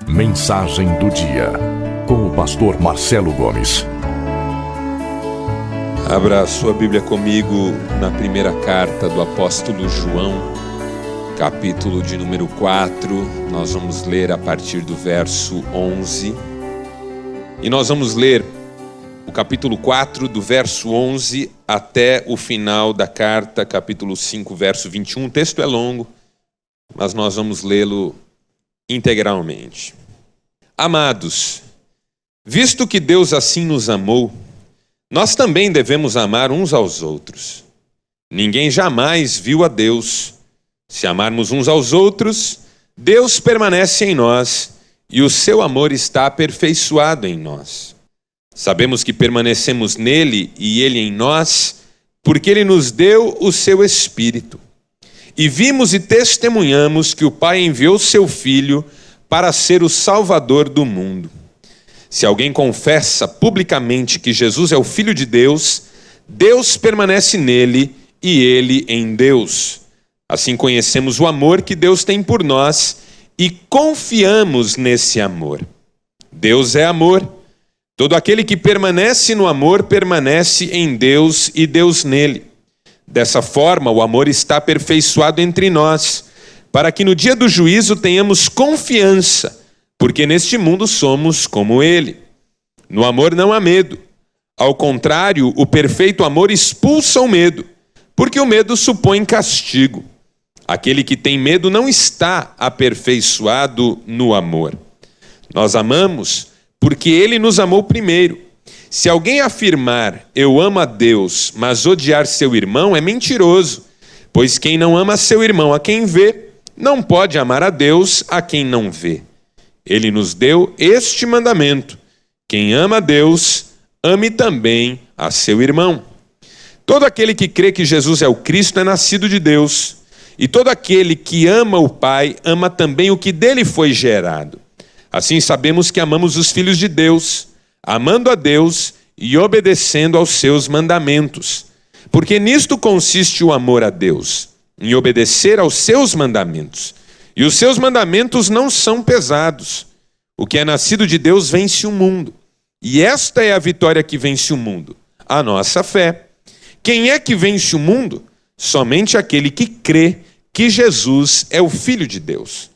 Mensagem do dia, com o pastor Marcelo Gomes. Abra sua Bíblia comigo na primeira carta do apóstolo João, capítulo de número 4. Nós vamos ler a partir do verso 11. E nós vamos ler o capítulo 4, do verso 11 até o final da carta, capítulo 5, verso 21. O texto é longo, mas nós vamos lê-lo integralmente. Amados, visto que Deus assim nos amou, nós também devemos amar uns aos outros. Ninguém jamais viu a Deus. Se amarmos uns aos outros, Deus permanece em nós e o seu amor está aperfeiçoado em nós. Sabemos que permanecemos nele e ele em nós, porque ele nos deu o seu Espírito. E vimos e testemunhamos que o Pai enviou seu Filho para ser o Salvador do mundo. Se alguém confessa publicamente que Jesus é o Filho de Deus, Deus permanece nele e ele em Deus. Assim conhecemos o amor que Deus tem por nós e confiamos nesse amor. Deus é amor. Todo aquele que permanece no amor permanece em Deus e Deus nele. Dessa forma, o amor está aperfeiçoado entre nós, para que no dia do juízo tenhamos confiança, porque neste mundo somos como ele. No amor não há medo. Ao contrário, o perfeito amor expulsa o medo, porque o medo supõe castigo. Aquele que tem medo não está aperfeiçoado no amor. Nós amamos porque ele nos amou primeiro. Se alguém afirmar, eu amo a Deus, mas odiar seu irmão, é mentiroso, pois quem não ama seu irmão a quem vê, não pode amar a Deus a quem não vê. Ele nos deu este mandamento: quem ama a Deus, ame também a seu irmão. Todo aquele que crê que Jesus é o Cristo é nascido de Deus, e todo aquele que ama o Pai, ama também o que dele foi gerado. Assim sabemos que amamos os filhos de Deus, amando a Deus e obedecendo aos seus mandamentos. Porque nisto consiste o amor a Deus, em obedecer aos seus mandamentos. E os seus mandamentos não são pesados. O que é nascido de Deus vence o mundo. E esta é a vitória que vence o mundo, a nossa fé. Quem é que vence o mundo? Somente aquele que crê que Jesus é o Filho de Deus.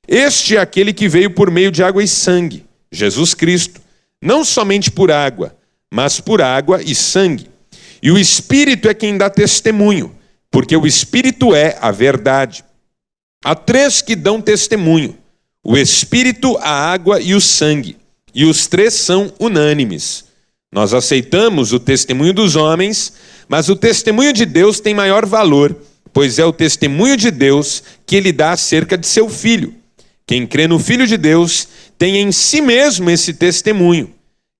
Este é aquele que veio por meio de água e sangue, Jesus Cristo. Não somente por água, mas por água e sangue. E o Espírito é quem dá testemunho, porque o Espírito é a verdade. Há três que dão testemunho: o Espírito, a água e o sangue. E os três são unânimes. Nós aceitamos o testemunho dos homens, mas o testemunho de Deus tem maior valor, pois é o testemunho de Deus que ele dá acerca de seu Filho. Quem crê no Filho de Deus tem em si mesmo esse testemunho.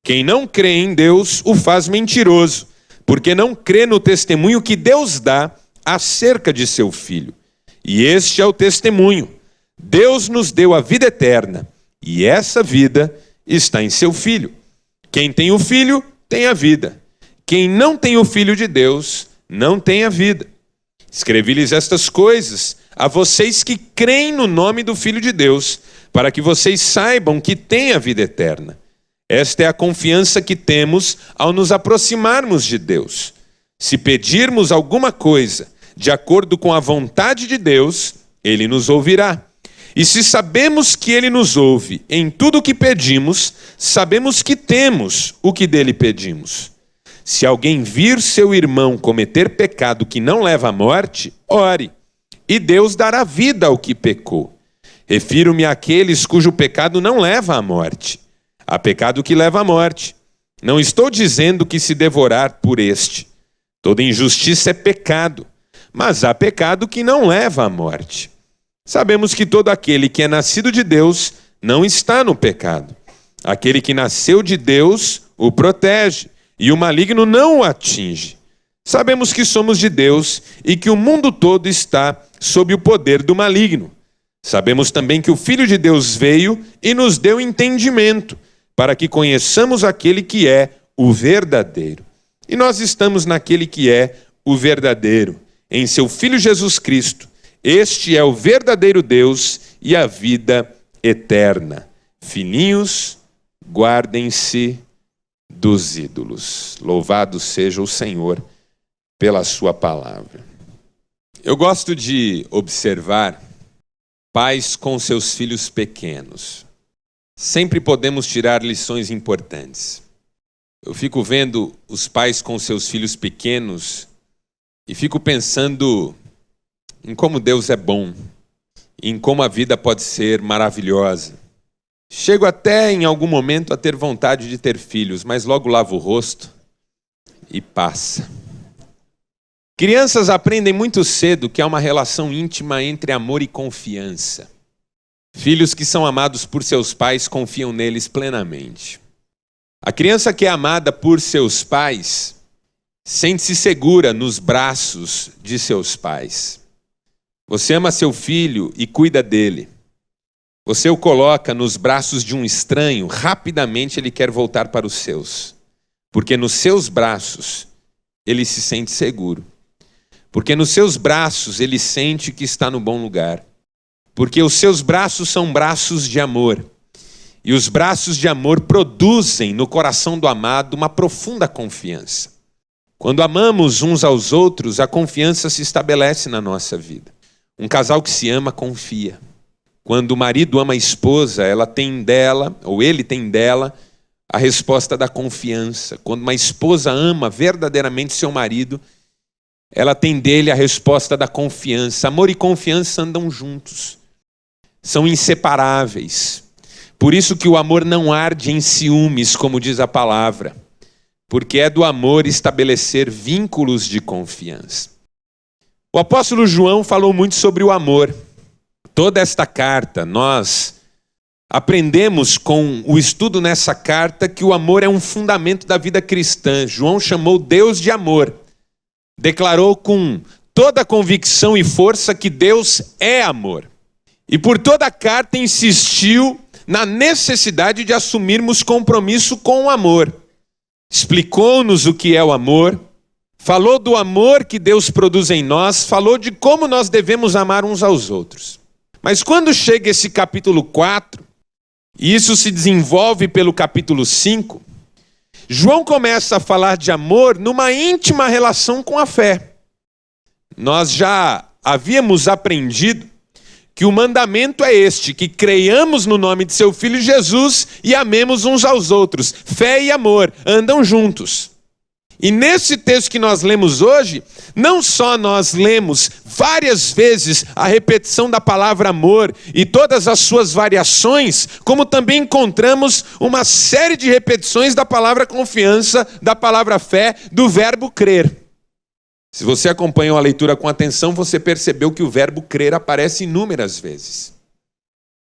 Quem não crê em Deus o faz mentiroso, porque não crê no testemunho que Deus dá acerca de seu Filho. E este é o testemunho: Deus nos deu a vida eterna, e essa vida está em seu Filho. Quem tem o Filho tem a vida. Quem não tem o Filho de Deus não tem a vida. Escrevi-lhes estas coisas a vocês que creem no nome do Filho de Deus, para que vocês saibam que têm a vida eterna. Esta é a confiança que temos ao nos aproximarmos de Deus. Se pedirmos alguma coisa de acordo com a vontade de Deus, ele nos ouvirá. E se sabemos que ele nos ouve em tudo o que pedimos, sabemos que temos o que dele pedimos. Se alguém vir seu irmão cometer pecado que não leva à morte, ore, e Deus dará vida ao que pecou. Refiro-me àqueles cujo pecado não leva à morte. Há pecado que leva à morte. Não estou dizendo que se devorar por este. Toda injustiça é pecado, mas há pecado que não leva à morte. Sabemos que todo aquele que é nascido de Deus não está no pecado. Aquele que nasceu de Deus o protege, e o maligno não o atinge. Sabemos que somos de Deus e que o mundo todo está sob o poder do maligno. Sabemos também que o Filho de Deus veio e nos deu entendimento, para que conheçamos aquele que é o verdadeiro. E nós estamos naquele que é o verdadeiro, em seu Filho Jesus Cristo. Este é o verdadeiro Deus e a vida eterna. Filhinhos, guardem-se dos ídolos. Louvado seja o Senhor pela sua palavra. Eu gosto de observar pais com seus filhos pequenos. Sempre podemos tirar lições importantes. Eu fico vendo os pais com seus filhos pequenos e fico pensando em como Deus é bom, em como a vida pode ser maravilhosa. Chego até em algum momento a ter vontade de ter filhos, mas logo lavo o rosto e passa. Crianças aprendem muito cedo que há uma relação íntima entre amor e confiança. Filhos que são amados por seus pais confiam neles plenamente. A criança que é amada por seus pais sente-se segura nos braços de seus pais. Você ama seu filho e cuida dele. Você o coloca nos braços de um estranho, rapidamente ele quer voltar para os seus. Porque nos seus braços ele se sente seguro. Porque nos seus braços ele sente que está no bom lugar. Porque os seus braços são braços de amor. E os braços de amor produzem no coração do amado uma profunda confiança. Quando amamos uns aos outros, a confiança se estabelece na nossa vida. Um casal que se ama, confia. Quando o marido ama a esposa, ela tem dela, ou ele tem dela, a resposta da confiança. Quando uma esposa ama verdadeiramente seu marido, ela tem dele a resposta da confiança. Amor e confiança andam juntos. São inseparáveis. Por isso que o amor não arde em ciúmes, como diz a palavra. Porque é do amor estabelecer vínculos de confiança. O apóstolo João falou muito sobre o amor. Toda esta carta, nós aprendemos com o estudo nessa carta que o amor é um fundamento da vida cristã. João chamou Deus de amor. Declarou com toda a convicção e força que Deus é amor. E por toda a carta insistiu na necessidade de assumirmos compromisso com o amor. Explicou-nos o que é o amor, falou do amor que Deus produz em nós, falou de como nós devemos amar uns aos outros. Mas quando chega esse capítulo 4, e isso se desenvolve pelo capítulo 5, João começa a falar de amor numa íntima relação com a fé. Nós já havíamos aprendido que o mandamento é este, que creiamos no nome de seu Filho Jesus e amemos uns aos outros. Fé e amor andam juntos. E nesse texto que nós lemos hoje, não só nós lemos várias vezes a repetição da palavra amor e todas as suas variações, como também encontramos uma série de repetições da palavra confiança, da palavra fé, do verbo crer. Se você acompanhou a leitura com atenção, você percebeu que o verbo crer aparece inúmeras vezes.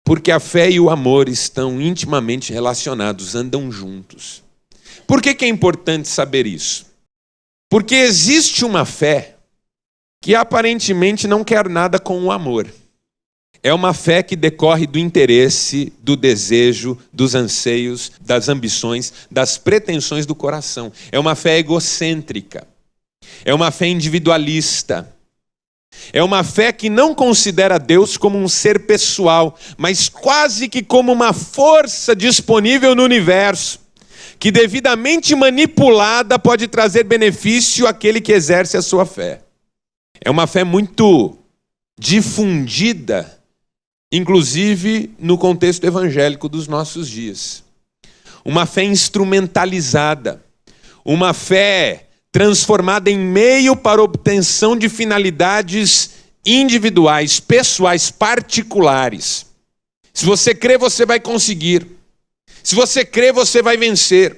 Porque a fé e o amor estão intimamente relacionados, andam juntos. Por que é importante saber isso? Porque existe uma fé que aparentemente não quer nada com o amor. É uma fé que decorre do interesse, do desejo, dos anseios, das ambições, das pretensões do coração. É uma fé egocêntrica. É uma fé individualista. É uma fé que não considera Deus como um ser pessoal, mas quase que como uma força disponível no universo, que devidamente manipulada pode trazer benefício àquele que exerce a sua fé. É uma fé muito difundida, inclusive no contexto evangélico dos nossos dias. Uma fé instrumentalizada, uma fé transformada em meio para obtenção de finalidades individuais, pessoais, particulares. Se você crê, você vai conseguir. Se você crê, você vai vencer.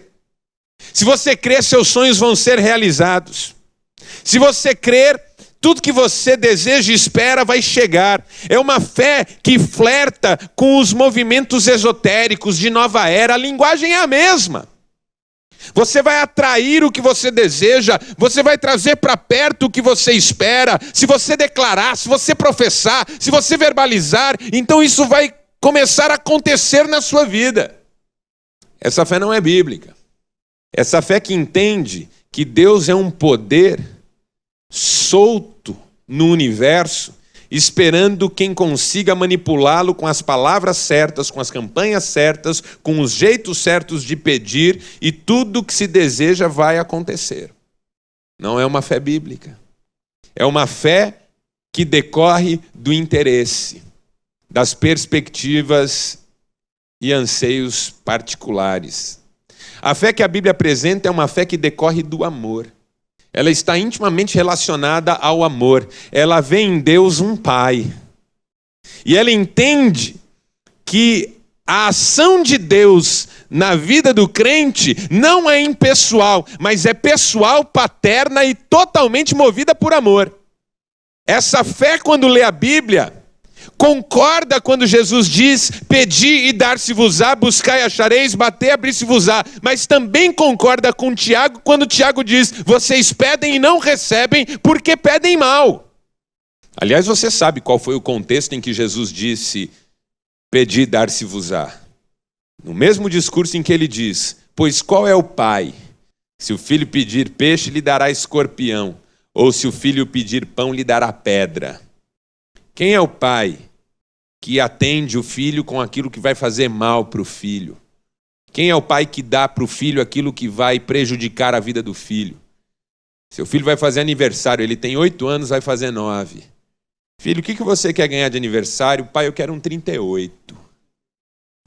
Se você crê, seus sonhos vão ser realizados. Se você crer, tudo que você deseja e espera vai chegar. É uma fé que flerta com os movimentos esotéricos de nova era. A linguagem é a mesma. Você vai atrair o que você deseja, você vai trazer para perto o que você espera. Se você declarar, se você professar, se você verbalizar, então isso vai começar a acontecer na sua vida. Essa fé não é bíblica. Essa fé que entende que Deus é um poder solto no universo esperando quem consiga manipulá-lo com as palavras certas, com as campanhas certas, com os jeitos certos de pedir, e tudo que se deseja vai acontecer. Não é uma fé bíblica. É uma fé que decorre do interesse, das perspectivas e anseios particulares. A fé que a Bíblia apresenta é uma fé que decorre do amor. Ela está intimamente relacionada ao amor. Ela vê em Deus um Pai. E ela entende que a ação de Deus na vida do crente não é impessoal, mas é pessoal, paterna e totalmente movida por amor. Essa fé, quando lê a Bíblia, concorda quando Jesus diz: pedi e dar-se-vos-á, buscai e achareis, batei e abrir-se-vos-á. Mas também concorda com Tiago quando Tiago diz: vocês pedem e não recebem porque pedem mal. Aliás, você sabe qual foi o contexto em que Jesus disse: pedi e dar-se-vos-á. No mesmo discurso em que ele diz: pois qual é o pai? Se o filho pedir peixe, lhe dará escorpião, ou se o filho pedir pão, lhe dará pedra. Quem é o pai que atende o filho com aquilo que vai fazer mal para o filho? Quem é o pai que dá para o filho aquilo que vai prejudicar a vida do filho? Seu filho vai fazer aniversário, ele tem 8 anos, vai fazer 9. Filho, o que você quer ganhar de aniversário? Pai, eu quero um 38.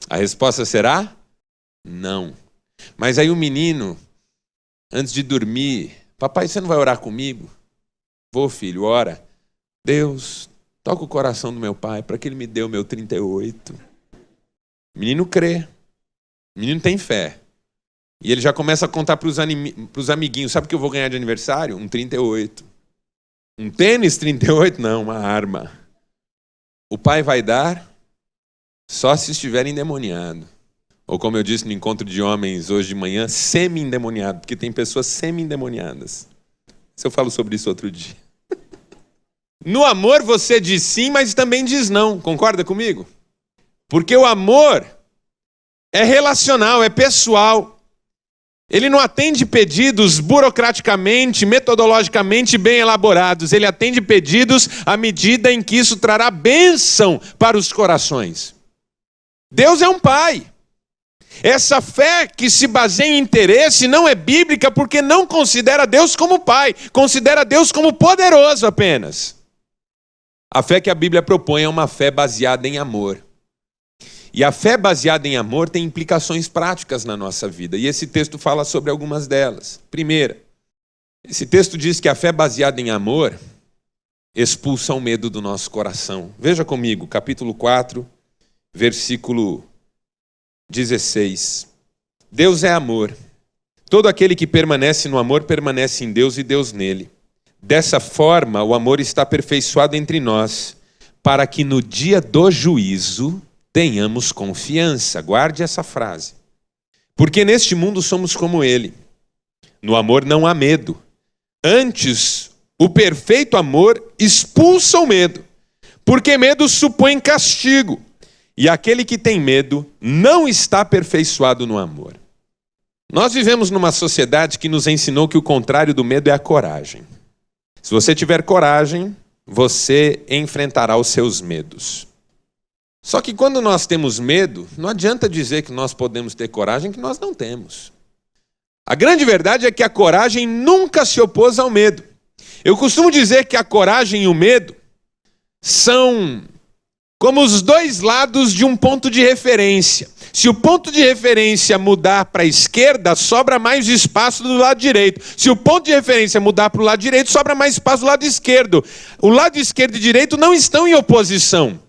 A resposta será? Não. Mas aí o menino, antes de dormir: papai, você não vai orar comigo? Vou, filho, ora. Deus, toca o coração do meu pai para que ele me dê o meu 38. O menino crê. O menino tem fé. E ele já começa a contar para os amiguinhos: sabe o que eu vou ganhar de aniversário? Um 38. Um tênis 38? Não, uma arma. O pai vai dar só se estiver endemoniado. Ou como eu disse no encontro de homens hoje de manhã, semi-endemoniado, porque tem pessoas semi-endemoniadas. Eu falo sobre isso outro dia. No amor você diz sim, mas também diz não. Concorda comigo? Porque o amor é relacional, é pessoal. Ele não atende pedidos burocraticamente, metodologicamente bem elaborados. Ele atende pedidos à medida em que isso trará bênção para os corações. Deus é um pai. Essa fé que se baseia em interesse não é bíblica porque não considera Deus como pai, considera Deus como poderoso apenas. A fé que a Bíblia propõe é uma fé baseada em amor. E a fé baseada em amor tem implicações práticas na nossa vida. E esse texto fala sobre algumas delas. Primeira, esse texto diz que a fé baseada em amor expulsa o medo do nosso coração. Veja comigo, capítulo 4, versículo 16. Deus é amor. Todo aquele que permanece no amor permanece em Deus e Deus nele. Dessa forma, o amor está aperfeiçoado entre nós, para que no dia do juízo tenhamos confiança. Guarde essa frase. Porque neste mundo somos como ele. No amor não há medo. Antes, o perfeito amor expulsa o medo, porque medo supõe castigo. E aquele que tem medo não está aperfeiçoado no amor. Nós vivemos numa sociedade que nos ensinou que o contrário do medo é a coragem. Se você tiver coragem, você enfrentará os seus medos. Só que quando nós temos medo, não adianta dizer que nós podemos ter coragem, que nós não temos. A grande verdade é que a coragem nunca se opôs ao medo. Eu costumo dizer que a coragem e o medo são como os dois lados de um ponto de referência. Se o ponto de referência mudar para a esquerda, sobra mais espaço do lado direito. Se o ponto de referência mudar para o lado direito, sobra mais espaço do lado esquerdo. O lado esquerdo e direito não estão em oposição.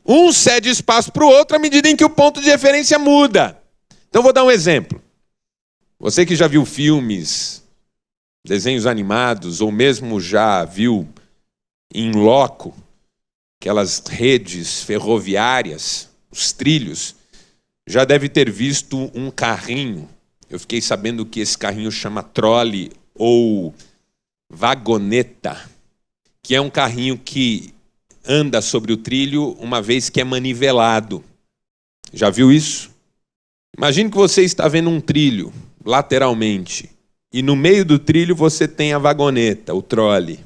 Um cede espaço para o outro à medida em que o ponto de referência muda. Então vou dar um exemplo. Você que já viu filmes, desenhos animados, ou mesmo já viu em loco aquelas redes ferroviárias, os trilhos, já deve ter visto um carrinho. Eu fiquei sabendo que esse carrinho chama trole ou vagoneta, que é um carrinho que anda sobre o trilho uma vez que é manivelado. Já viu isso? Imagine que você está vendo um trilho lateralmente e no meio do trilho você tem a vagoneta, o trole.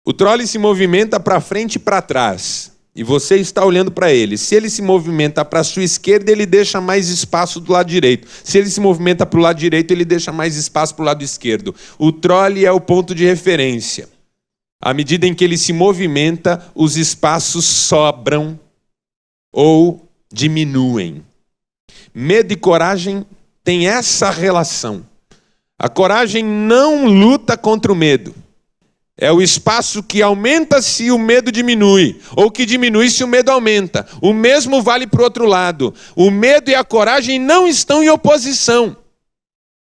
O trole se movimenta para frente e para trás. E você está olhando para ele. Se ele se movimenta para a sua esquerda, ele deixa mais espaço do lado direito. Se ele se movimenta para o lado direito, ele deixa mais espaço para o lado esquerdo. O trole é o ponto de referência. À medida em que ele se movimenta, os espaços sobram ou diminuem. Medo e coragem têm essa relação. A coragem não luta contra o medo. É o espaço que aumenta se o medo diminui, ou que diminui se o medo aumenta. O mesmo vale para o outro lado. O medo e a coragem não estão em oposição.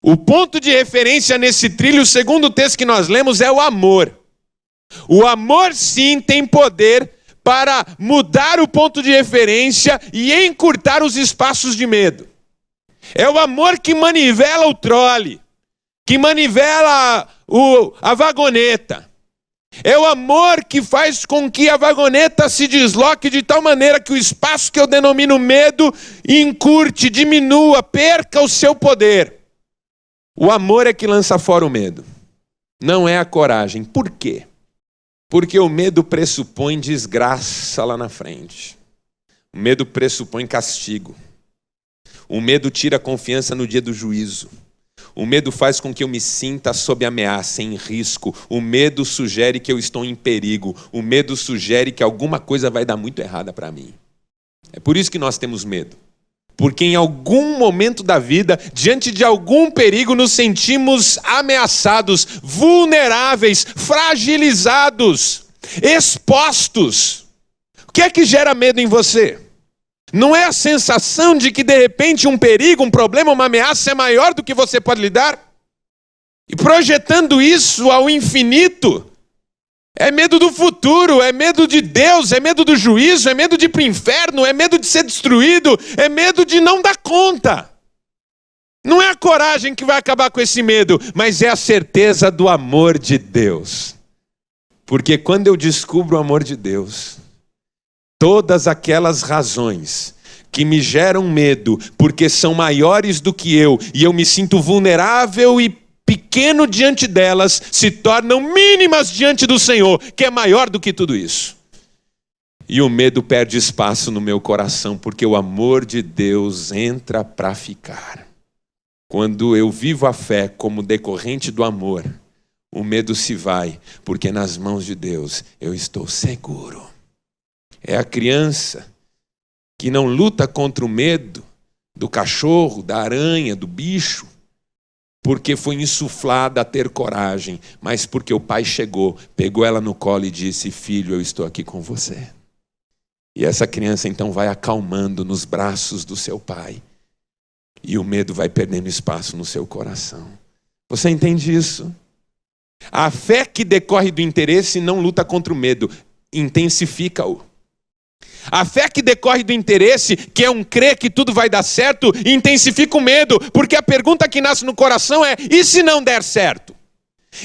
O ponto de referência nesse trilho, segundo o texto que nós lemos, é o amor. O amor, sim, tem poder para mudar o ponto de referência e encurtar os espaços de medo. É o amor que manivela o trole, que manivela a vagoneta. É o amor que faz com que a vagoneta se desloque de tal maneira que o espaço que eu denomino medo encurte, diminua, perca o seu poder. O amor é que lança fora o medo, não é a coragem. Por quê? Porque o medo pressupõe desgraça lá na frente. O medo pressupõe castigo. O medo tira a confiança no dia do juízo. O medo faz com que eu me sinta sob ameaça, em risco. O medo sugere que eu estou em perigo. O medo sugere que alguma coisa vai dar muito errada para mim. É por isso que nós temos medo. Porque em algum momento da vida, diante de algum perigo, nos sentimos ameaçados, vulneráveis, fragilizados, expostos. O que é que gera medo em você? Não é a sensação de que de repente um perigo, um problema, uma ameaça é maior do que você pode lidar? E projetando isso ao infinito, é medo do futuro, é medo de Deus, é medo do juízo, é medo de ir para o inferno, é medo de ser destruído, é medo de não dar conta. Não é a coragem que vai acabar com esse medo, mas é a certeza do amor de Deus. Porque quando eu descubro o amor de Deus, todas aquelas razões que me geram medo, porque são maiores do que eu, e eu me sinto vulnerável e pequeno diante delas, se tornam mínimas diante do Senhor, que é maior do que tudo isso. E o medo perde espaço no meu coração, porque o amor de Deus entra para ficar. Quando eu vivo a fé como decorrente do amor, o medo se vai, porque nas mãos de Deus eu estou seguro. É a criança que não luta contra o medo do cachorro, da aranha, do bicho, porque foi insuflada a ter coragem, mas porque o pai chegou, pegou ela no colo e disse: filho, eu estou aqui com você. E essa criança então vai acalmando nos braços do seu pai, e o medo vai perdendo espaço no seu coração. Você entende isso? A fé que decorre do interesse não luta contra o medo, intensifica-o. A fé que decorre do interesse, que é um crer que tudo vai dar certo, intensifica o medo, porque a pergunta que nasce no coração é: e se não der certo?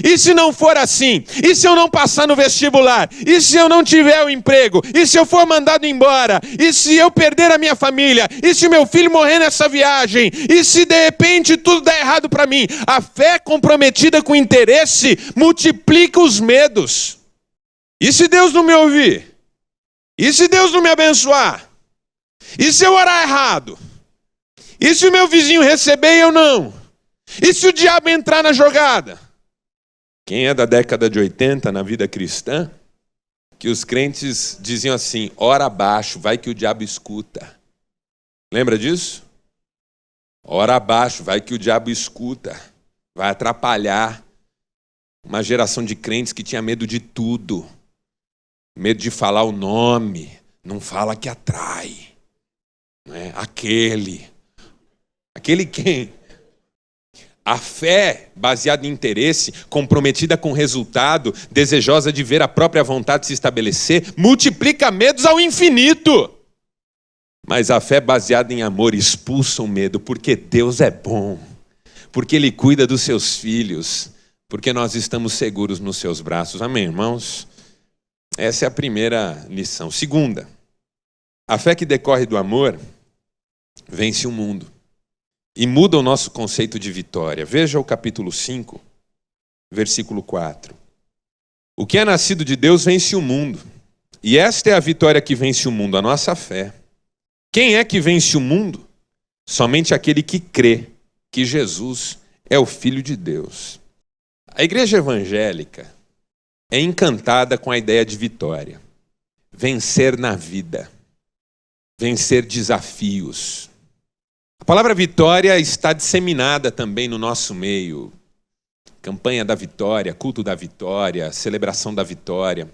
E se não for assim? E se eu não passar no vestibular? E se eu não tiver o emprego? E se eu for mandado embora? E se eu perder a minha família? E se meu filho morrer nessa viagem? E se de repente tudo der errado para mim? A fé comprometida com interesse multiplica os medos. E se Deus não me ouvir? E se Deus não me abençoar? E se eu orar errado? E se o meu vizinho receber e eu não? E se o diabo entrar na jogada? Quem é da década de 80 na vida cristã, que os crentes diziam assim: ora abaixo, vai que o diabo escuta. Lembra disso? Ora abaixo, vai que o diabo escuta. Vai atrapalhar. Uma geração de crentes que tinha medo de tudo. Medo de falar o nome, não fala que atrai. Não é? Aquele quem? A fé baseada em interesse, comprometida com resultado, desejosa de ver a própria vontade se estabelecer, multiplica medos ao infinito. Mas a fé baseada em amor expulsa o medo, porque Deus é bom, porque Ele cuida dos seus filhos, porque nós estamos seguros nos seus braços. Amém, irmãos? Essa é a primeira lição. Segunda, a fé que decorre do amor vence o mundo e muda o nosso conceito de vitória. Veja o capítulo 5, versículo 4. O que é nascido de Deus vence o mundo. E esta é a vitória que vence o mundo, a nossa fé. Quem é que vence o mundo? Somente aquele que crê que Jesus é o Filho de Deus. A igreja evangélica é encantada com a ideia de vitória. Vencer na vida. Vencer desafios. A palavra vitória está disseminada também no nosso meio. Campanha da vitória, culto da vitória, celebração da vitória.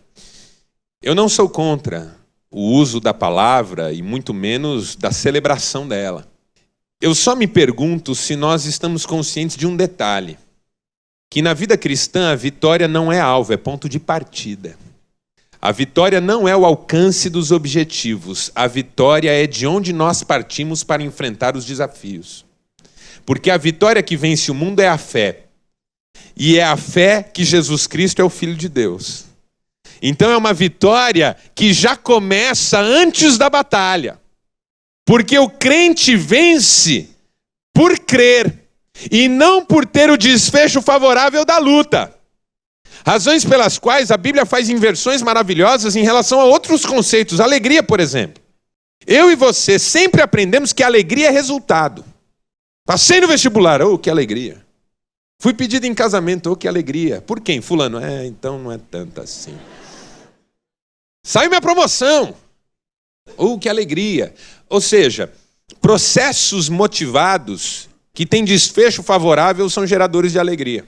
Eu não sou contra o uso da palavra e muito menos da celebração dela. Eu só me pergunto se nós estamos conscientes de um detalhe. Que na vida cristã a vitória não é alvo, é ponto de partida. A vitória não é o alcance dos objetivos. A vitória é de onde nós partimos para enfrentar os desafios. Porque a vitória que vence o mundo é a fé. E é a fé que Jesus Cristo é o Filho de Deus. Então é uma vitória que já começa antes da batalha. Porque o crente vence por crer e não por ter o desfecho favorável da luta. Razões pelas quais a Bíblia faz inversões maravilhosas em relação a outros conceitos. Alegria, por exemplo. Eu e você sempre aprendemos que alegria é resultado. Passei no vestibular, oh, que alegria. Fui pedido em casamento, oh, que alegria. Por quem? Fulano. Então não é tanto assim. Saiu minha promoção. Oh, que alegria. Ou seja, processos motivados que têm desfecho favorável são geradores de alegria.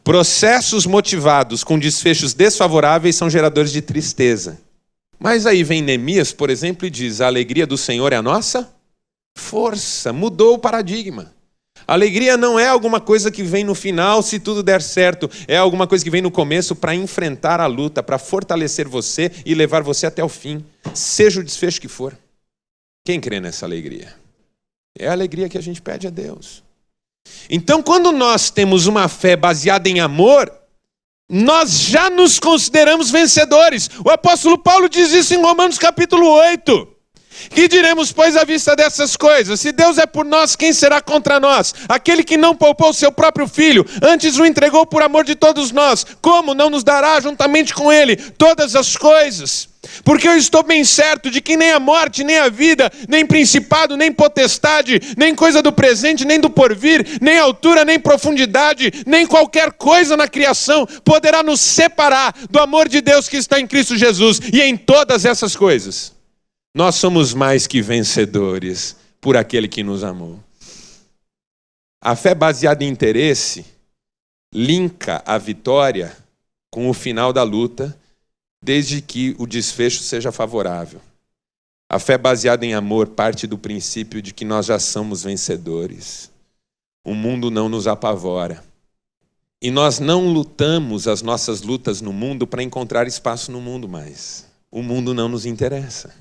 Processos motivados com desfechos desfavoráveis são geradores de tristeza. Mas aí vem Neemias, por exemplo, e diz: a alegria do Senhor é a nossa força. Mudou o paradigma. Alegria não é alguma coisa que vem no final se tudo der certo. É alguma coisa que vem no começo para enfrentar a luta, para fortalecer você e levar você até o fim. Seja o desfecho que for. Quem crê nessa alegria? É a alegria que a gente pede a Deus. Então, quando nós temos uma fé baseada em amor, nós já nos consideramos vencedores. O apóstolo Paulo diz isso em Romanos capítulo 8. Que diremos, pois, à vista dessas coisas? Se Deus é por nós, quem será contra nós? Aquele que não poupou seu próprio filho, antes o entregou por amor de todos nós, como não nos dará juntamente com ele todas as coisas? Porque eu estou bem certo de que nem a morte, nem a vida, nem principado, nem potestade, nem coisa do presente, nem do porvir, nem altura, nem profundidade, nem qualquer coisa na criação poderá nos separar do amor de Deus que está em Cristo Jesus. E em todas essas coisas, nós somos mais que vencedores por aquele que nos amou. A fé baseada em interesse linka a vitória com o final da luta, desde que o desfecho seja favorável. A fé baseada em amor parte do princípio de que nós já somos vencedores. O mundo não nos apavora. E nós não lutamos as nossas lutas no mundo para encontrar espaço no mundo mais. O mundo não nos interessa.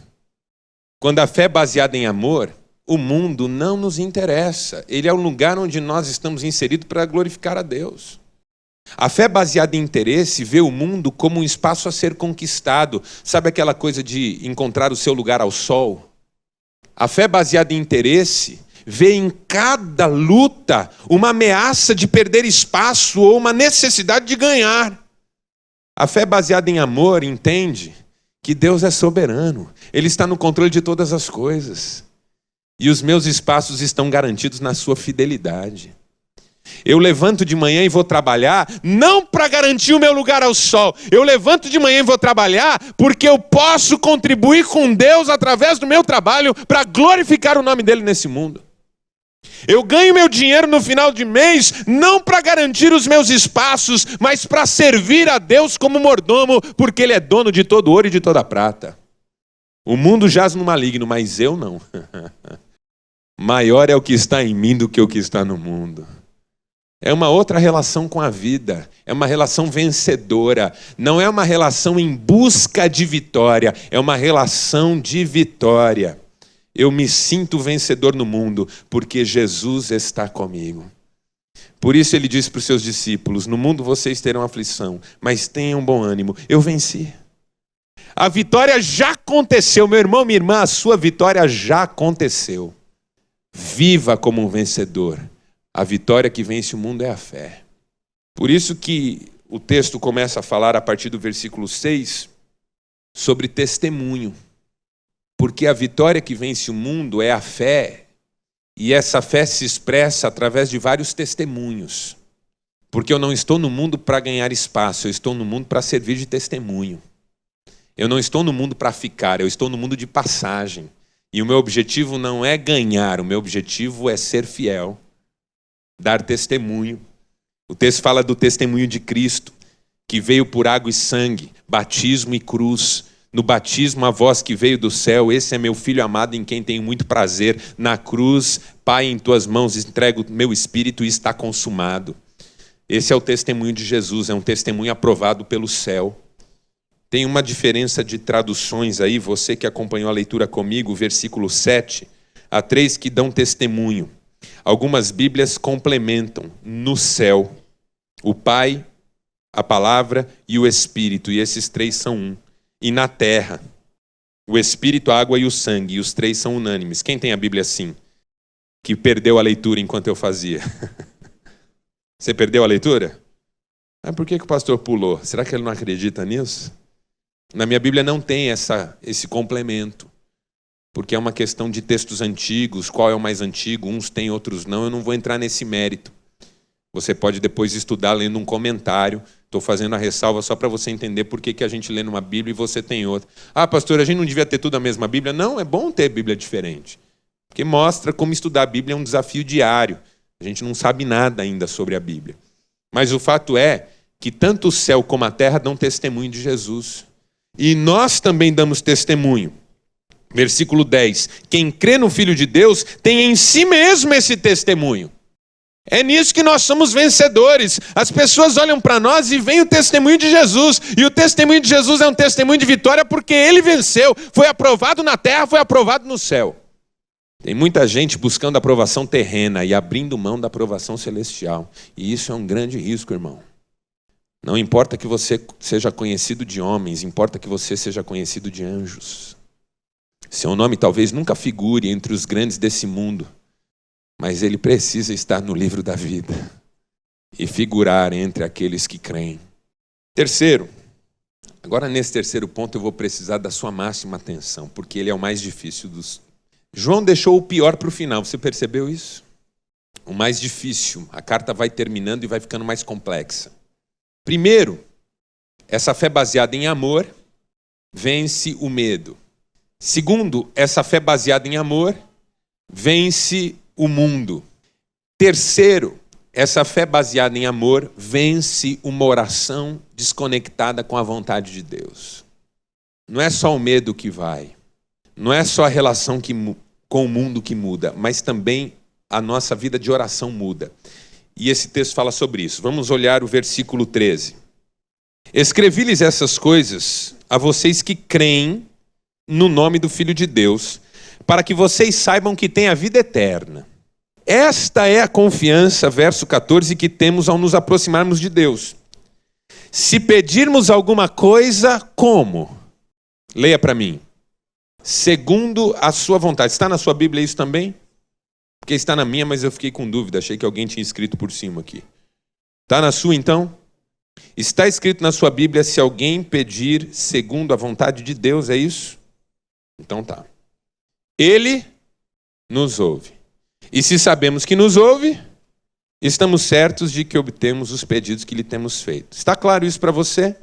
Quando a fé é baseada em amor, o mundo não nos interessa. Ele é o lugar onde nós estamos inseridos para glorificar a Deus. A fé baseada em interesse vê o mundo como um espaço a ser conquistado. Sabe aquela coisa de encontrar o seu lugar ao sol? A fé baseada em interesse vê em cada luta uma ameaça de perder espaço ou uma necessidade de ganhar. A fé baseada em amor entende que Deus é soberano. Ele está no controle de todas as coisas. E os meus espaços estão garantidos na sua fidelidade. Eu levanto de manhã e vou trabalhar, não para garantir o meu lugar ao sol. Eu levanto de manhã e vou trabalhar porque eu posso contribuir com Deus através do meu trabalho para glorificar o nome dele nesse mundo. Eu ganho meu dinheiro no final de mês, não para garantir os meus espaços, mas para servir a Deus como mordomo, porque ele é dono de todo ouro e de toda prata. O mundo jaz no maligno, mas eu não. Maior é o que está em mim do que o que está no mundo. É uma outra relação com a vida, é uma relação vencedora, não é uma relação em busca de vitória, é uma relação de vitória. Eu me sinto vencedor no mundo, porque Jesus está comigo. Por isso ele disse para os seus discípulos: no mundo vocês terão aflição, mas tenham bom ânimo, eu venci. A vitória já aconteceu, meu irmão, minha irmã, a sua vitória já aconteceu. Viva como um vencedor. A vitória que vence o mundo é a fé. Por isso que o texto começa a falar, a partir do versículo 6, sobre testemunho. Porque a vitória que vence o mundo é a fé, e essa fé se expressa através de vários testemunhos. Porque eu não estou no mundo para ganhar espaço, eu estou no mundo para servir de testemunho. Eu não estou no mundo para ficar, eu estou no mundo de passagem. E o meu objetivo não é ganhar, o meu objetivo é ser fiel, dar testemunho. O texto fala do testemunho de Cristo, que veio por água e sangue, batismo e cruz. No batismo, a voz que veio do céu, esse é meu filho amado em quem tenho muito prazer. Na cruz, Pai, em tuas mãos entrego o meu espírito e está consumado. Esse é o testemunho de Jesus, é um testemunho aprovado pelo céu. Tem uma diferença de traduções aí, você que acompanhou a leitura comigo, versículo 7, há 3 que dão testemunho. Algumas Bíblias complementam no céu, o Pai, a Palavra e o Espírito, e esses 3 são um. E na terra, o Espírito, a água e o sangue, e os 3 são unânimes. Quem tem a Bíblia assim? Que perdeu a leitura enquanto eu fazia. Você perdeu a leitura? Mas por que o pastor pulou? Será que ele não acredita nisso? Na minha Bíblia não tem esse complemento. Porque é uma questão de textos antigos, qual é o mais antigo, uns têm, outros não. Eu não vou entrar nesse mérito. Você pode depois estudar lendo um comentário. Estou fazendo a ressalva só para você entender por que a gente lê numa Bíblia e você tem outra. Ah, pastor, a gente não devia ter tudo a mesma Bíblia? Não, é bom ter Bíblia diferente. Porque mostra como estudar a Bíblia é um desafio diário. A gente não sabe nada ainda sobre a Bíblia. Mas o fato é que tanto o céu como a terra dão testemunho de Jesus. E nós também damos testemunho. Versículo 10. Quem crê no Filho de Deus tem em si mesmo esse testemunho. É nisso que nós somos vencedores. As pessoas olham para nós e veem o testemunho de Jesus. E o testemunho de Jesus é um testemunho de vitória porque ele venceu. Foi aprovado na terra, foi aprovado no céu. Tem muita gente buscando aprovação terrena e abrindo mão da aprovação celestial. E isso é um grande risco, irmão. Não importa que você seja conhecido de homens, importa que você seja conhecido de anjos. Seu nome talvez nunca figure entre os grandes desse mundo. Mas ele precisa estar no livro da vida e figurar entre aqueles que creem. Terceiro, agora nesse terceiro ponto eu vou precisar da sua máxima atenção, porque ele é o mais difícil dos... João deixou o pior para o final, você percebeu isso? O mais difícil, a carta vai terminando e vai ficando mais complexa. Primeiro, essa fé baseada em amor vence o medo. Segundo, essa fé baseada em amor vence o mundo. Terceiro, essa fé baseada em amor vence uma oração desconectada com a vontade de Deus. Não é só o medo que vai, não é só a relação com o mundo que muda, mas também a nossa vida de oração muda. E esse texto fala sobre isso. Vamos olhar o versículo 13. Escrevi-lhes essas coisas a vocês que creem no nome do Filho de Deus, para que vocês saibam que têm a vida eterna. Esta é a confiança, verso 14, que temos ao nos aproximarmos de Deus. Se pedirmos alguma coisa, como? Leia para mim. Segundo a sua vontade. Está na sua Bíblia isso também? Porque está na minha, mas eu fiquei com dúvida. Achei que alguém tinha escrito por cima aqui. Está na sua, então? Está escrito na sua Bíblia, se alguém pedir segundo a vontade de Deus, é isso? Então tá. Ele nos ouve. E se sabemos que nos ouve, estamos certos de que obtemos os pedidos que lhe temos feito. Está claro isso para você?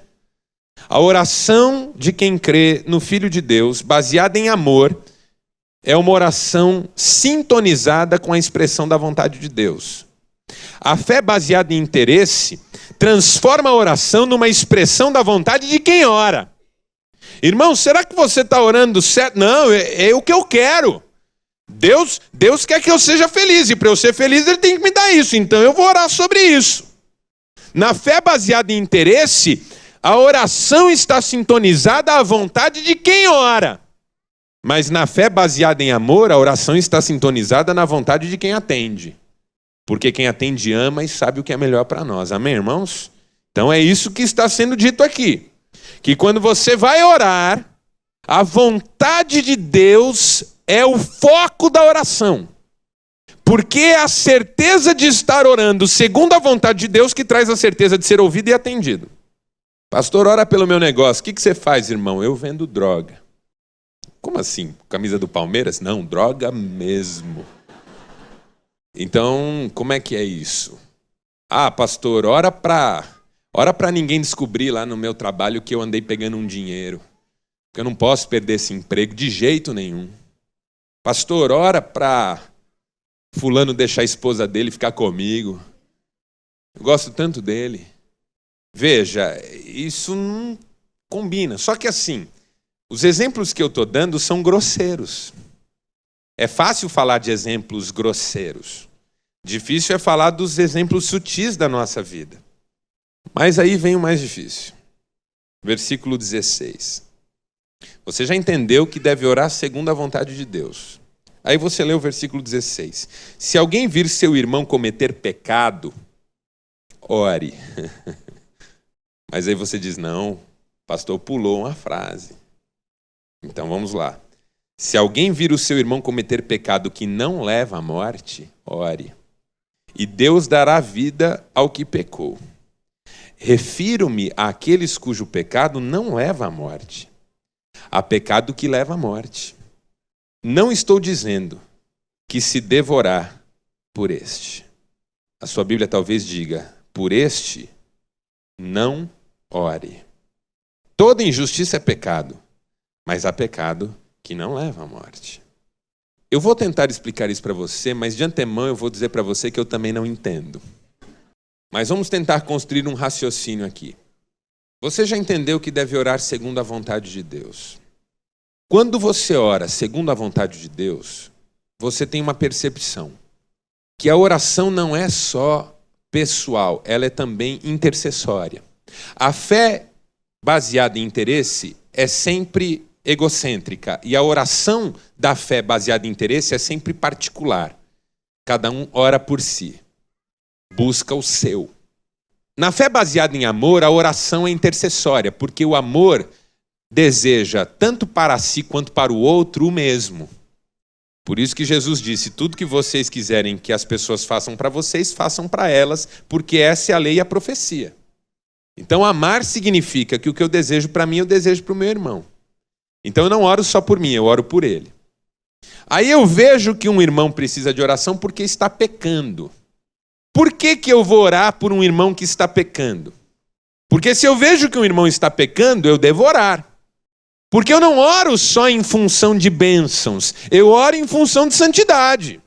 A oração de quem crê no Filho de Deus, baseada em amor, é uma oração sintonizada com a expressão da vontade de Deus. A fé baseada em interesse transforma a oração numa expressão da vontade de quem ora. Irmão, será que você está orando certo? Não, é o que eu quero. Deus quer que eu seja feliz, e para eu ser feliz ele tem que me dar isso, então eu vou orar sobre isso. Na fé baseada em interesse, a oração está sintonizada à vontade de quem ora. Mas na fé baseada em amor, a oração está sintonizada na vontade de quem atende. Porque quem atende ama e sabe o que é melhor para nós. Amém, irmãos? Então é isso que está sendo dito aqui. Que quando você vai orar, a vontade de Deus é o foco da oração. Porque é a certeza de estar orando segundo a vontade de Deus que traz a certeza de ser ouvido e atendido. Pastor, ora pelo meu negócio. O que você faz, irmão? Eu vendo droga. Como assim? Camisa do Palmeiras? Não, droga mesmo. Então, como é que é isso? Ah, pastor, ora para ninguém descobrir lá no meu trabalho que eu andei pegando um dinheiro. Porque eu não posso perder esse emprego de jeito nenhum. Pastor, ora para fulano deixar a esposa dele ficar comigo. Eu gosto tanto dele. Veja, isso não combina. Só que assim, os exemplos que eu estou dando são grosseiros. É fácil falar de exemplos grosseiros. Difícil é falar dos exemplos sutis da nossa vida. Mas aí vem o mais difícil. Versículo 16. Você já entendeu que deve orar segundo a vontade de Deus. Aí você lê o versículo 16. Se alguém vir seu irmão cometer pecado, ore. Mas aí você diz, não, o pastor pulou uma frase. Então vamos lá. Se alguém vir o seu irmão cometer pecado que não leva à morte, ore. E Deus dará vida ao que pecou. Refiro-me àqueles cujo pecado não leva à morte. Há pecado que leva à morte. Não estou dizendo que se devorar por este. A sua Bíblia talvez diga, por este não ore. Toda injustiça é pecado, mas há pecado que não leva à morte. Eu vou tentar explicar isso para você, mas de antemão eu vou dizer para você que eu também não entendo. Mas vamos tentar construir um raciocínio aqui. Você já entendeu que deve orar segundo a vontade de Deus. Quando você ora segundo a vontade de Deus, você tem uma percepção que a oração não é só pessoal, ela é também intercessória. A fé baseada em interesse é sempre egocêntrica e a oração da fé baseada em interesse é sempre particular. Cada um ora por si, busca o seu. Na fé baseada em amor, a oração é intercessória, porque o amor deseja tanto para si quanto para o outro o mesmo. Por isso que Jesus disse, tudo que vocês quiserem que as pessoas façam para vocês, façam para elas, porque essa é a lei e a profecia. Então amar significa que o que eu desejo para mim, eu desejo para o meu irmão. Então eu não oro só por mim, eu oro por ele. Aí eu vejo que um irmão precisa de oração porque está pecando. Por que eu vou orar por um irmão que está pecando? Porque se eu vejo que um irmão está pecando, eu devo orar. Porque eu não oro só em função de bênçãos, eu oro em função de santidade.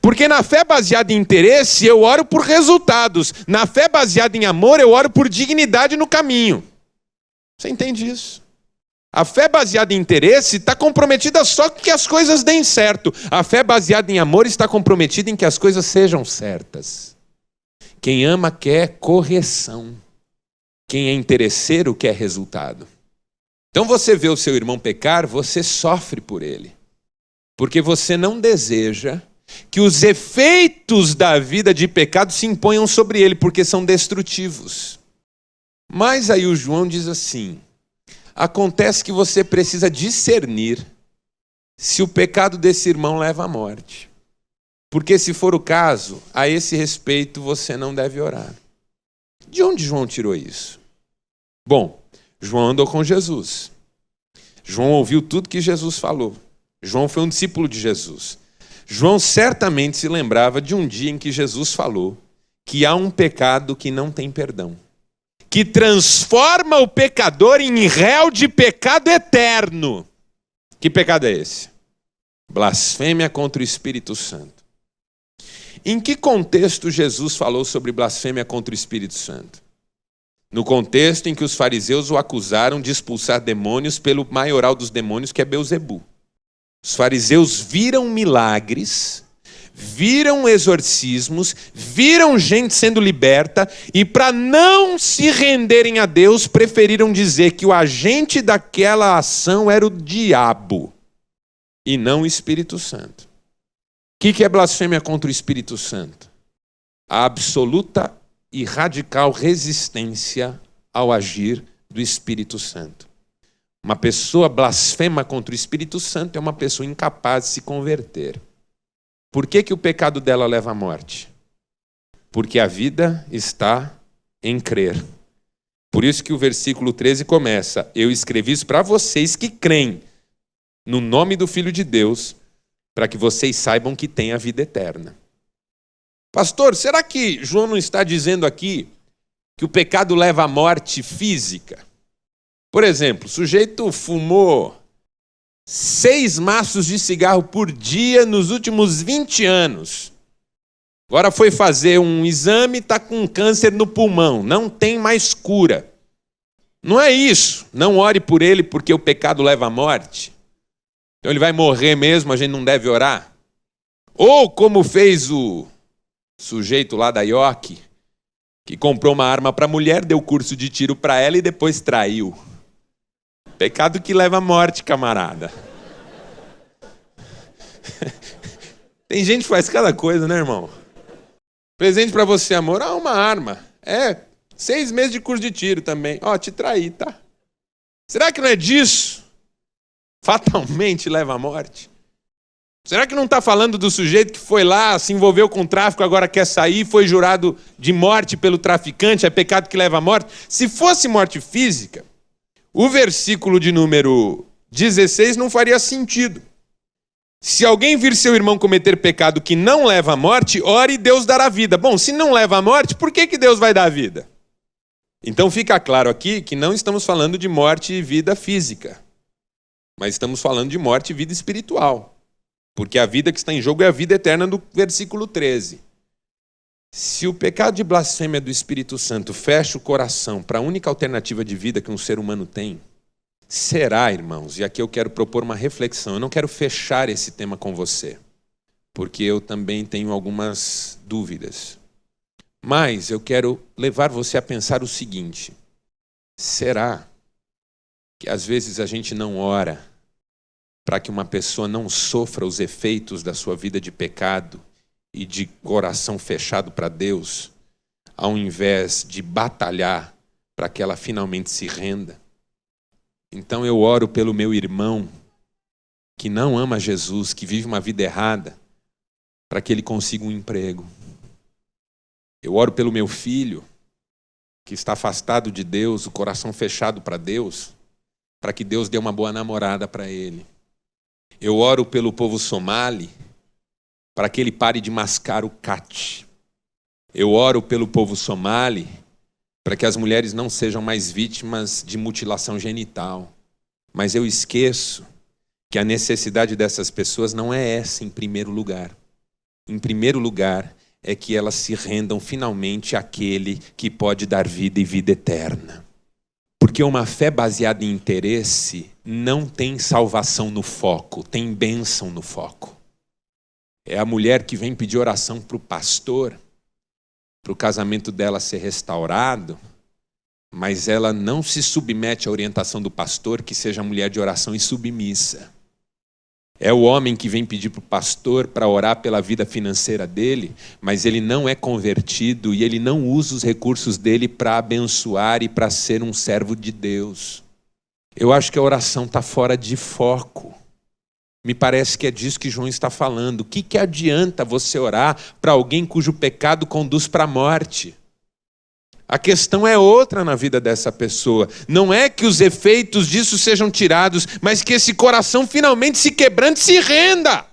Porque na fé baseada em interesse, eu oro por resultados. Na fé baseada em amor, eu oro por dignidade no caminho. Você entende isso? A fé baseada em interesse está comprometida só que as coisas deem certo. A fé baseada em amor está comprometida em que as coisas sejam certas. Quem ama quer correção. Quem é interesseiro quer resultado. Então você vê o seu irmão pecar, você sofre por ele. Porque você não deseja que os efeitos da vida de pecado se imponham sobre ele, porque são destrutivos. Mas aí o João diz assim, acontece que você precisa discernir se o pecado desse irmão leva à morte. Porque se for o caso, a esse respeito você não deve orar. De onde João tirou isso? Bom, João andou com Jesus. João ouviu tudo que Jesus falou. João foi um discípulo de Jesus. João certamente se lembrava de um dia em que Jesus falou que há um pecado que não tem perdão, que transforma o pecador em réu de pecado eterno. Que pecado é esse? Blasfêmia contra o Espírito Santo. Em que contexto Jesus falou sobre blasfêmia contra o Espírito Santo? No contexto em que os fariseus o acusaram de expulsar demônios pelo maioral dos demônios, que é Belzebu. Os fariseus viram milagres, viram exorcismos, viram gente sendo liberta e, para não se renderem a Deus, preferiram dizer que o agente daquela ação era o diabo e não o Espírito Santo. O que é blasfêmia contra o Espírito Santo? A absoluta e radical resistência ao agir do Espírito Santo. Uma pessoa blasfema contra o Espírito Santo é uma pessoa incapaz de se converter. Por que o pecado dela leva à morte? Porque a vida está em crer. Por isso que o versículo 13 começa: eu escrevi isso para vocês que creem no nome do Filho de Deus, para que vocês saibam que têm a vida eterna. Pastor, será que João não está dizendo aqui que o pecado leva à morte física? Por exemplo, o sujeito fumou 6 maços de cigarro por dia nos últimos 20 anos. Agora foi fazer um exame e está com câncer no pulmão. Não tem mais cura. Não é isso. Não ore por ele porque o pecado leva à morte. Então ele vai morrer mesmo, a gente não deve orar. Ou como fez o sujeito lá da IOC, que comprou uma arma para a mulher, deu curso de tiro para ela e depois traiu. Pecado que leva à morte, camarada. Tem gente que faz cada coisa, né, irmão? Presente para você, amor, uma arma. 6 meses de curso de tiro também. Te traí, tá? Será que não é disso? Fatalmente leva à morte? Será que não está falando do sujeito que foi lá, se envolveu com o tráfico, agora quer sair, foi jurado de morte pelo traficante, é pecado que leva à morte? Se fosse morte física, o versículo de número 16 não faria sentido. Se alguém vir seu irmão cometer pecado que não leva à morte, ore e Deus dará vida. Bom, se não leva à morte, por que Deus vai dar vida? Então fica claro aqui que não estamos falando de morte e vida física, mas estamos falando de morte e vida espiritual. Porque a vida que está em jogo é a vida eterna do versículo 13. Se o pecado de blasfêmia do Espírito Santo fecha o coração para a única alternativa de vida que um ser humano tem, será, irmãos, e aqui eu quero propor uma reflexão, eu não quero fechar esse tema com você, porque eu também tenho algumas dúvidas. Mas eu quero levar você a pensar o seguinte: será que às vezes a gente não ora para que uma pessoa não sofra os efeitos da sua vida de pecado e de coração fechado para Deus, ao invés de batalhar para que ela finalmente se renda? Então eu oro pelo meu irmão que não ama Jesus, que vive uma vida errada, para que ele consiga um emprego. Eu oro pelo meu filho que está afastado de Deus, o coração fechado para Deus, para que Deus dê uma boa namorada para ele. Eu oro pelo povo somali, para que ele pare de mascar o cat. Eu oro pelo povo somali, para que as mulheres não sejam mais vítimas de mutilação genital. Mas eu esqueço que a necessidade dessas pessoas não é essa em primeiro lugar. Em primeiro lugar é que elas se rendam finalmente àquele que pode dar vida e vida eterna. Porque uma fé baseada em interesse não tem salvação no foco, tem bênção no foco. É a mulher que vem pedir oração para o pastor, para o casamento dela ser restaurado, mas ela não se submete à orientação do pastor, que seja mulher de oração e submissa. É o homem que vem pedir para o pastor para orar pela vida financeira dele, mas ele não é convertido e ele não usa os recursos dele para abençoar e para ser um servo de Deus. Eu acho que a oração está fora de foco. Me parece que é disso que João está falando. O que adianta você orar para alguém cujo pecado conduz para a morte? A questão é outra na vida dessa pessoa. Não é que os efeitos disso sejam tirados, mas que esse coração finalmente se quebrante e se renda.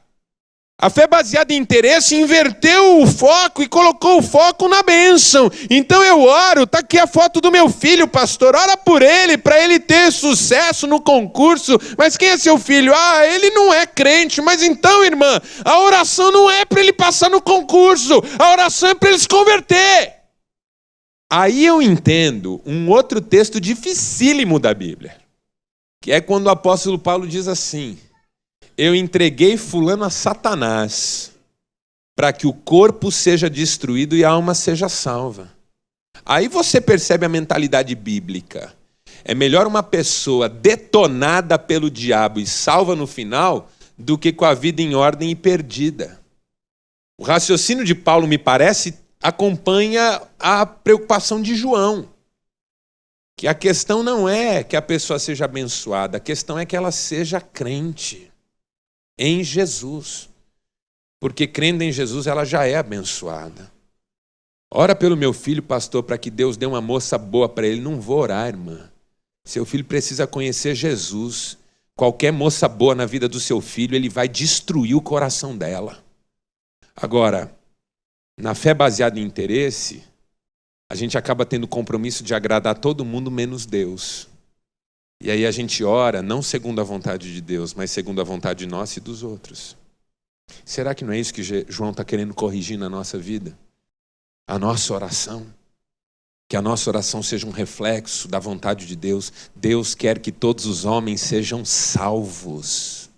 A fé baseada em interesse inverteu o foco e colocou o foco na bênção. Então eu oro, está aqui a foto do meu filho, pastor. Ora por ele, para ele ter sucesso no concurso. Mas quem é seu filho? Ele não é crente. Mas então, irmã, a oração não é para ele passar no concurso. A oração é para ele se converter. Aí eu entendo um outro texto dificílimo da Bíblia, que é quando o apóstolo Paulo diz assim: eu entreguei fulano a Satanás, para que o corpo seja destruído e a alma seja salva. Aí você percebe a mentalidade bíblica. É melhor uma pessoa detonada pelo diabo e salva no final, do que com a vida em ordem e perdida. O raciocínio de Paulo, me parece, acompanha a preocupação de João. Que a questão não é que a pessoa seja abençoada, a questão é que ela seja crente em Jesus. Porque crendo em Jesus, ela já é abençoada. Ora pelo meu filho, pastor, para que Deus dê uma moça boa para ele. Não vou orar, irmã. Seu filho precisa conhecer Jesus. Qualquer moça boa na vida do seu filho, ele vai destruir o coração dela. Agora, na fé baseada em interesse, a gente acaba tendo o compromisso de agradar todo mundo menos Deus. E aí a gente ora, não segundo a vontade de Deus, mas segundo a vontade nossa e dos outros. Será que não é isso que João está querendo corrigir na nossa vida? A nossa oração. Que a nossa oração seja um reflexo da vontade de Deus. Deus quer que todos os homens sejam salvos.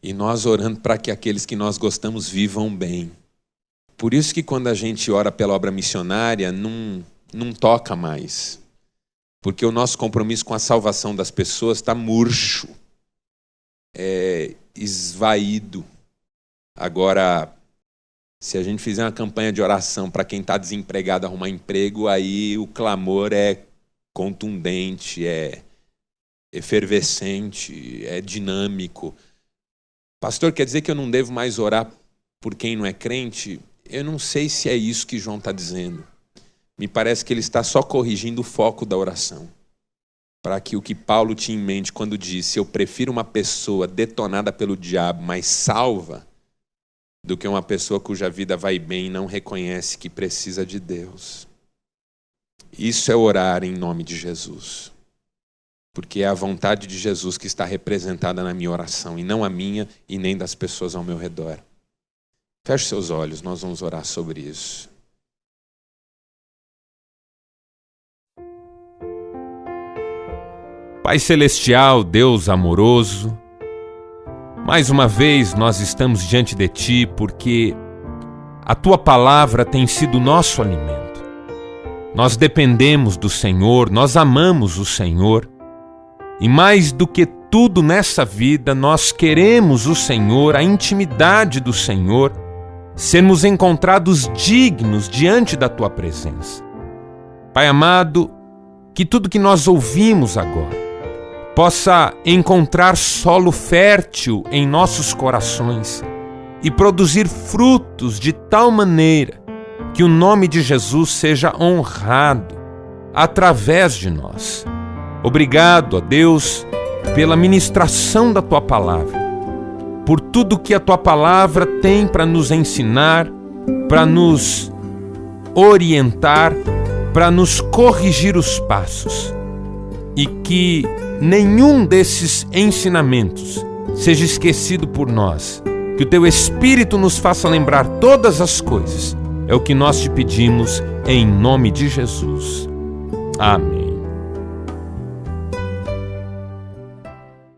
E nós orando para que aqueles que nós gostamos vivam bem. Por isso que quando a gente ora pela obra missionária, não toca mais. Porque o nosso compromisso com a salvação das pessoas está murcho. É esvaído. Agora, se a gente fizer uma campanha de oração para quem está desempregado arrumar emprego, aí o clamor é contundente, é efervescente, é dinâmico. Pastor, quer dizer que eu não devo mais orar por quem não é crente? Eu não sei se é isso que João está dizendo. Me parece que ele está só corrigindo o foco da oração. Para que o que Paulo tinha em mente quando disse: eu prefiro uma pessoa detonada pelo diabo, mas salva, do que uma pessoa cuja vida vai bem e não reconhece que precisa de Deus. Isso é orar em nome de Jesus. Porque é a vontade de Jesus que está representada na minha oração, e não a minha e nem das pessoas ao meu redor. Feche seus olhos, nós vamos orar sobre isso. Pai Celestial, Deus amoroso, mais uma vez nós estamos diante de Ti porque a Tua palavra tem sido nosso alimento. Nós dependemos do Senhor, nós amamos o Senhor e mais do que tudo nessa vida nós queremos o Senhor, a intimidade do Senhor, sermos encontrados dignos diante da Tua presença. Pai amado, que tudo que nós ouvimos agora possa encontrar solo fértil em nossos corações e produzir frutos de tal maneira que o nome de Jesus seja honrado através de nós. Obrigado, ó Deus, pela ministração da Tua palavra, por tudo que a Tua palavra tem para nos ensinar, para nos orientar, para nos corrigir os passos, e que nenhum desses ensinamentos seja esquecido por nós. Que o Teu Espírito nos faça lembrar todas as coisas. É o que nós te pedimos em nome de Jesus. Amém.